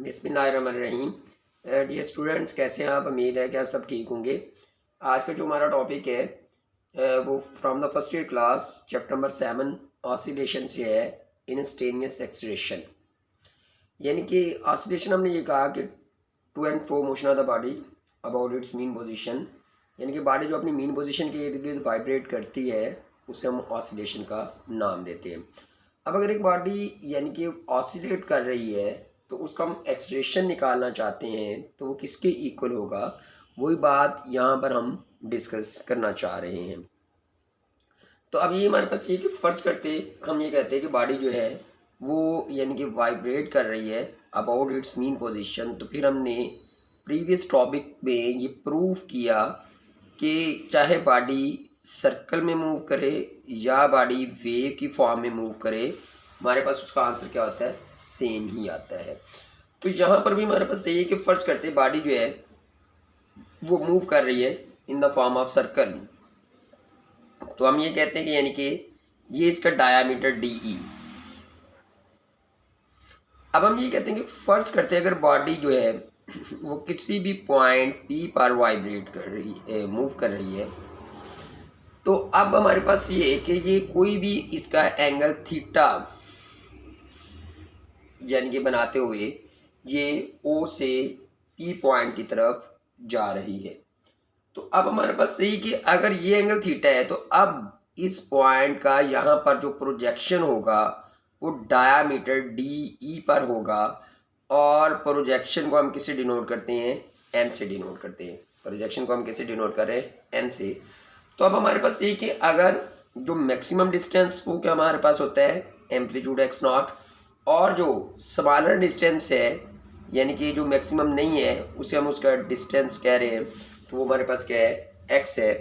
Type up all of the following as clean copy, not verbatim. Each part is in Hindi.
बिस्मिल्लाहिर्रहमानिर्रहीम। डियर स्टूडेंट्स, कैसे हैं आप? उम्मीद है कि आप सब ठीक होंगे। आज का जो हमारा टॉपिक है वो from the first year class chapter number 7 oscillation से है, इंस्टेनियस एक्सीलरेशन। यानी कि ऑसिलेशन हमने ये कहा कि to and fro motion of the body about its mean position, यानी कि बॉडी जो अपनी मीन पोजीशन के इर्द गिर्द वाइब्रेट करती है उसे हम ऑसिलेशन का नाम देते हैं। अब अगर एक बॉडी यानी कि ऑसिलेट कर रही है तो उसका हम एक्सलेशन निकालना चाहते हैं तो वो किसके इक्वल होगा, वही बात यहाँ पर हम डिस्कस करना चाह रहे हैं। तो अब ये हमारे पास ये कि फ़र्ज़ करते हम ये कहते हैं कि बॉडी जो है वो यानी कि वाइब्रेट कर रही है अबाउट इट्स मीन पोजीशन। तो फिर हमने प्रीवियस टॉपिक में ये प्रूफ किया कि चाहे बॉडी सर्कल में मूव करे या बॉडी वेव की फॉर्म में मूव करे, हमारे पास उसका आंसर क्या होता है? सेम ही आता है। तो यहाँ पर भी हमारे पास ये कि फ़र्ज़ करते बॉडी जो है वो मूव कर रही है in the form of circle. तो हम ये कहते हैं कि यानी कि ये इसका डायामीटर DE। अब हम ये कहते हैं कि फ़र्ज़ करते हैं अगर बॉडी जो है वो किसी भी पॉइंट P पर वाइब्रेट कर रही है, मूव कर रही है, तो अब हमारे पास ये है कि ये कोई भी इसका एंगल थीटा यानी कि बनाते हुए ये O से P पॉइंट की तरफ जा रही है। तो अब हमारे पास यही कि अगर ये एंगल थीटा है तो अब इस पॉइंट का यहाँ पर जो प्रोजेक्शन होगा वो डायामीटर DE पर होगा, और प्रोजेक्शन को हम किससे डिनोट करते हैं? N से डिनोट करते हैं। प्रोजेक्शन को हम किससे डिनोट कर रहे हैं? N से। तो अब हमारे पास ये कि अगर जो मैक्सिमम डिस्टेंस वो क्या हमारे पास होता है? एम्पलीट्यूड x0, और जो स्मॉलर डिस्टेंस है यानी कि जो मैक्सिमम नहीं है उसे हम उसका डिस्टेंस कह रहे हैं, तो वो हमारे पास क्या है? x है।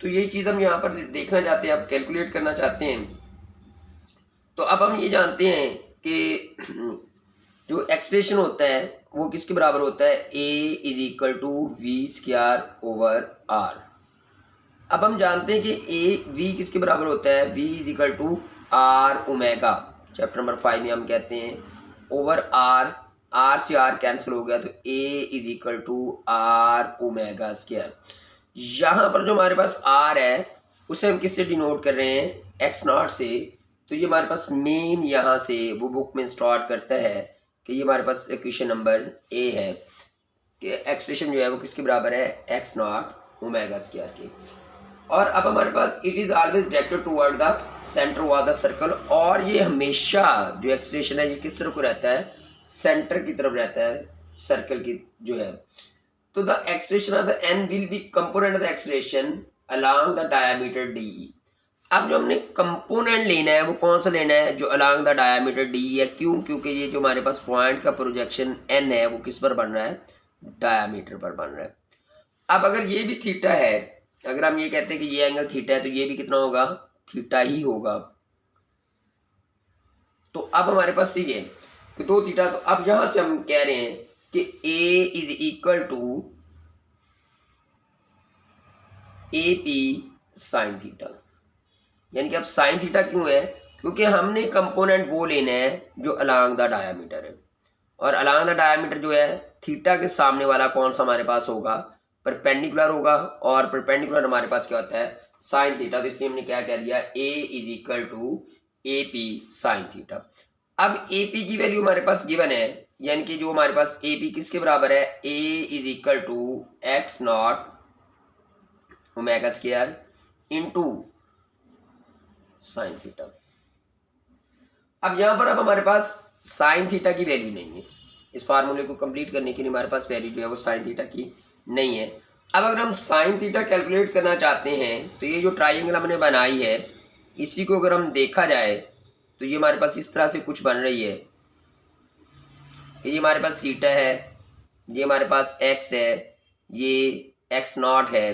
तो ये चीज़ हम यहाँ पर देखना चाहते हैं, आप कैलकुलेट करना चाहते हैं। तो अब हम ये जानते हैं कि जो एक्सलेशन होता है वो किसके बराबर होता है? A = v²/r। अब हम जानते हैं कि v किसके बराबर होता है? v = r ω। चैप्टर नंबर 5 में हम कहते हैं ओवर r से r कैंसिल हो गया तो A = r ω²। यहाँ पर जो हमारे पास r है उसे हम किससे डिनोट कर रहे हैं? x0 से। तो ये हमारे पास मेन यहाँ से वो बुक में स्टार्ट करता है कि ये हमारे पास इक्वेशन नंबर A है कि एक्सलेशन जो है वो किसके बराबर है? x0 ω² के। और अब हमारे पास it is always directed toward the center of the circle, और ये हमेशा जो एक्सलेशन है ये किस तरफ को रहता है? सेंटर की तरफ रहता है, सर्कल की जो है। तो the acceleration of the n will be component of the acceleration along the diameter DE। अब जो हमने कंपोनेंट लेना है वो कौन सा लेना है? जो अलोंग द डायमीटर DE है। क्यों? क्योंकि ये जो हमारे पास पॉइंट का प्रोजेक्शन n है वो किस पर बन रहा है? डायमीटर पर बन रहा है। अब अगर ये भी थीटा है, अगर हम ये कहते हैं कि ये एंगल थीटा है तो ये भी कितना होगा? थीटा ही होगा। तो अब हमारे पास ये है कि 2 थीटा। तो अब यहां से हम कह रहे हैं कि A = AP साइन थीटा। यानी कि अब साइन थीटा क्यों है? क्योंकि हमने कंपोनेंट वो लेना है जो अलोंग द डायमीटर है, और अलोंग द डायमीटर जो है थीटा के सामने वाला कौन सा हमारे पास होगा? परपेंडिकुलर होगा, और परपेंडिकुलर हमारे पास क्या होता है? Sine theta. तो इसलिए हमने क्या कह दिया? A = AP sign theta. अब AP की वैल्यू हमारे पास गिवन है, यानी कि जो हमारे पास AP किसके बराबर है? A = x0 ω² into sine theta. अब यहां पर अब हमारे पास साइन थीटा की वैल्यू नहीं है। इस फार्मूले को कंप्लीट करने के लिए हमारे पास वैल्यू जो है वो साइन थीटा की नहीं है। अब अगर हम साइन थीटा कैलकुलेट करना चाहते हैं तो ये जो ट्राइंगल हमने बनाई है इसी को अगर हम देखा जाए तो ये हमारे पास इस तरह से कुछ बन रही है। ये हमारे पास थीटा है, ये हमारे पास x है, ये x0 है,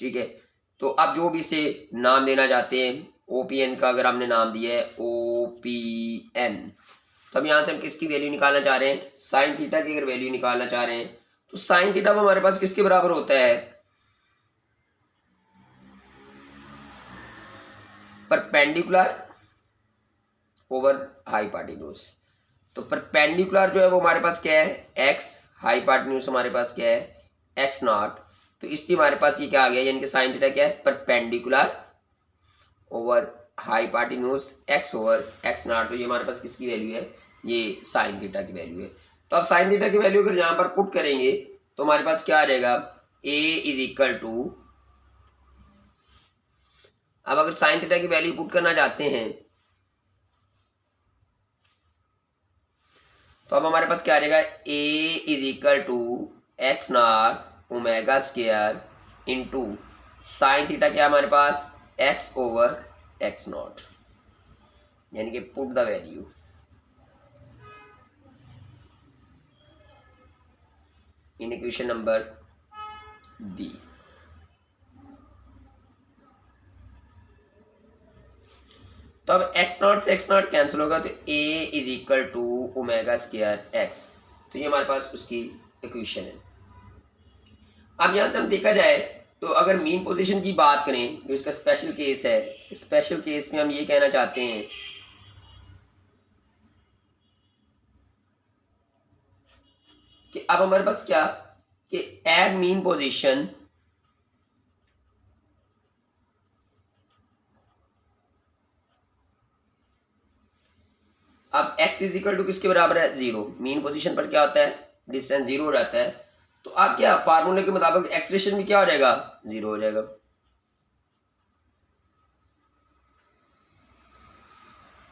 ठीक है। तो अब जो भी इसे नाम देना चाहते हैं, OPN का अगर हमने नाम दिया है OPN, तो अब यहाँ से हम किसकी वैल्यू निकालना चाह रहे हैं? साइन थीटा की अगर वैल्यू निकालना चाह रहे हैं तो साइन थीटा हमारे पास किसके बराबर होता है? Perpendicular over hypotenuse. तो परपेंडिकुलर जो है वो हमारे पास क्या है, एक्स, हाइपोटेन्यूज हमारे पास क्या है, एक्स नॉट। तो इसलिए हमारे पास ये क्या आ गया, यानी कि साइन थीटा क्या है, perpendicular over hypotenuse x over x naught. तो ये हमारे पास किसकी वैल्यू है, ये साइन थीटा की वैल्यू है। तो अब साइन थीटा की वैल्यू अगर यहाँ पर पुट करेंगे तो हमारे पास क्या आ जाएगा, ए इज इक्वल टू, अब अगर साइन थीटा की वैल्यू पुट करना चाहते हैं तो अब हमारे पास क्या आ जाएगा, A is equal to x not omega square into sine theta क्या हमारे पास, एक्स ओवर एक्स नॉट, यानी कि put the value in equation number B. तो अब एक्स नॉट से एक्स नॉट कैंसिल होगा तो A is equal to omega square x, तो ये हमारे पास उसकी इक्वेशन है। अब यहां से हम देखा जाए तो अगर मीन पोजीशन की बात करें, जो इसका स्पेशल केस है, स्पेशल केस में हम ये कहना चाहते हैं कि अब हमारे पास क्या, कि एट मीन पोजीशन अब x इज इक्वल टू किसके बराबर है, जीरो। मीन पोजीशन पर क्या होता है, डिस्टेंस जीरो हो जाता है। तो अब क्या फार्मूले के मुताबिक एक्सप्रेशन भी क्या हो जाएगा, जीरो हो जाएगा।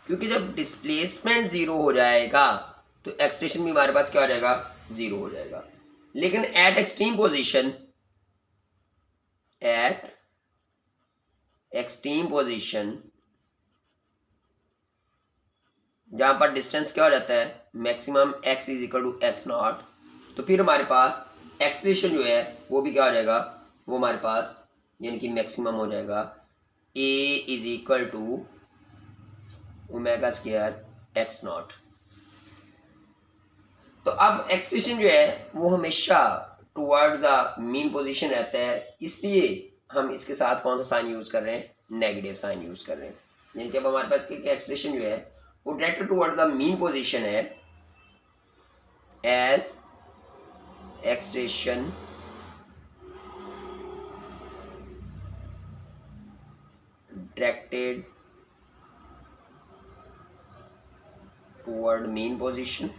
क्योंकि जब डिस्प्लेसमेंट जीरो हो जाएगा तो एक्सप्रेशन भी हमारे पास क्या हो जाएगा, जीरो हो जाएगा। लेकिन at extreme position, at extreme position जहां पर डिस्टेंस क्या हो जाता है, maximum x is equal to x naught, तो फिर हमारे पास एक्सप्रेशन जो है वो भी क्या हो जाएगा, वो हमारे पास यानी कि मैक्सिमम हो जाएगा, a is equal to omega square x naught. तो अब एक्सप्रेशन जो है वो हमेशा टुवर्ड्स द मीन पोजीशन रहता है, इसलिए हम इसके साथ कौन सा साइन यूज कर रहे हैं, नेगेटिव साइन यूज कर रहे हैं। यानी कि अब हमारे पास एक्सप्रेशन जो है वो direct toward the mean position है, as expression directed toward mean position.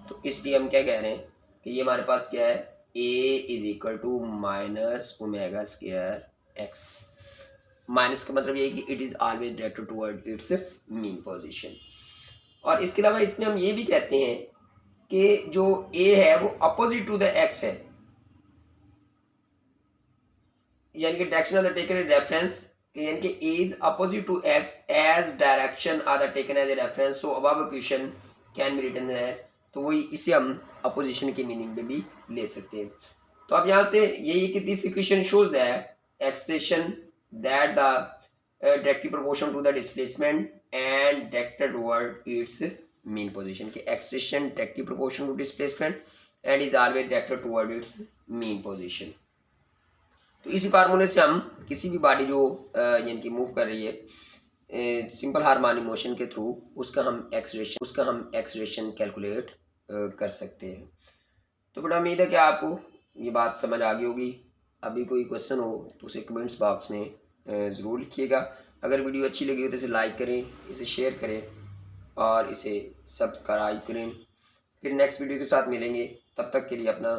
तो इसलिए हम क्या कह रहे हैं कि ये हमारे पास क्या है, a is equal to minus omega square x. Minus का मतलब ये है कि it is always directed toward its mean position. और इसके अलावा इसमें हम ये भी कहते हैं कि जो a है वो अपोजिट टू द x है, यानी कि direction of the taken as reference, यानी कि a is opposite to x as direction are the taken as a reference, so above equation can be written as, तो वही इसे हम अपोजिशन के मीनिंग में भी ले सकते हैं। तो अब यहाँ से यही कि this equation shows that expression that the directly proportional to the displacement and directed toward its mean position, कि expression directly proportional to displacement and is always directed toward its mean position। तो इसी फार्मूले से हम किसी भी बॉडी जो यानी कि मूव कर रही है सिंपल हार्मोनिक मोशन के थ्रू उसका हम एक्सप्रेशन कैलकुलेट कर सकते हैं। तो बड़ा उम्मीद है कि आपको ये बात समझ आ गई होगी। अभी कोई क्वेश्चन हो तो उसे कमेंट्स बॉक्स में ज़रूर लिखिएगा। अगर वीडियो अच्छी लगी हो तो इसे लाइक करें, इसे शेयर करें और इसे सब्सक्राइब करें। फिर नेक्स्ट वीडियो के साथ मिलेंगे, तब तक के लिए अपना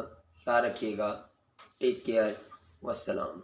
ख्याल रखिएगा। Take care, वस्सलाम।